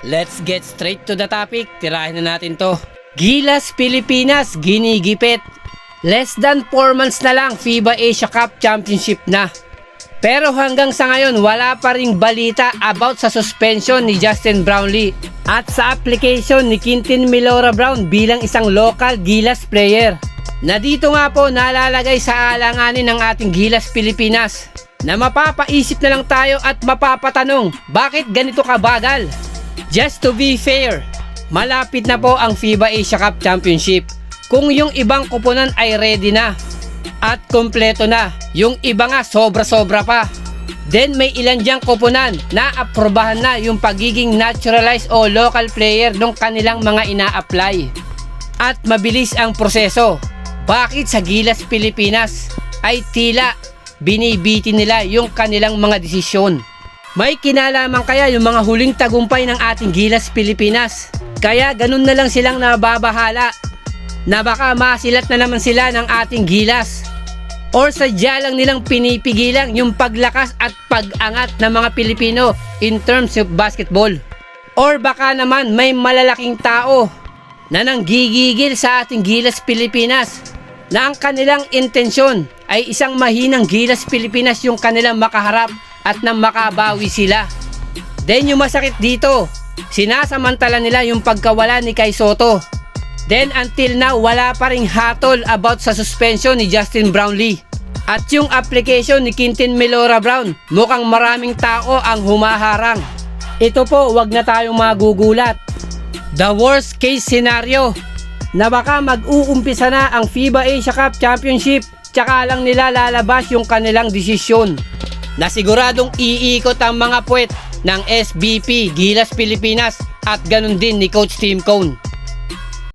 Let's get straight to the topic. Tirahin na natin to. Gilas Pilipinas ginigipit. Less than 4 months na lang FIBA Asia Cup Championship na. Pero hanggang sa ngayon wala pa ring balita about sa suspension ni Justin Brownlee at sa application ni Quintin Milora Brown bilang isang local Gilas player. Na dito nga po nalalagay sa alanganin ng ating Gilas Pilipinas. Na mapapaisip na lang tayo at mapapatanong, bakit ganito kabagal? Just to be fair, malapit na po ang FIBA Asia Cup Championship. Kung yung ibang kuponan ay ready na at kompleto na, yung iba nga sobra-sobra pa. Then may ilan diyang kuponan na aprobahan na yung pagiging naturalized o local player ng kanilang mga ina-apply. At mabilis ang proseso. Bakit sa Gilas Pilipinas ay tila binibiti nila yung kanilang mga desisyon? May kinalaman kaya yung mga huling tagumpay ng ating Gilas Pilipinas? Kaya ganun na lang silang nababahala na baka masilat na naman sila ng ating Gilas? Or sadya lang nilang pinipigilan yung paglakas at pag-angat ng mga Pilipino in terms of basketball? Or baka naman may malalaking tao na nanggigigil sa ating Gilas Pilipinas na ang kanilang intensyon ay isang mahinang Gilas Pilipinas yung kanilang makaharap at nang makabawi sila. Then yung masakit dito, sinasamantala nila yung pagkawala ni Kai Sotto. Then until now wala pa ring hatol about sa suspension ni Justin Brownlee. At yung application ni Quintin Milora Brown, mukhang maraming tao ang humaharang. Ito po, wag na tayong magugulat. The worst case scenario na baka mag-uumpisa na ang FIBA Asia Cup Championship tsaka lang nila lalabas yung kanilang desisyon. Na siguradong iikot ang mga puwet ng SBP Gilas Pilipinas at ganun din ni Coach Tim Cone.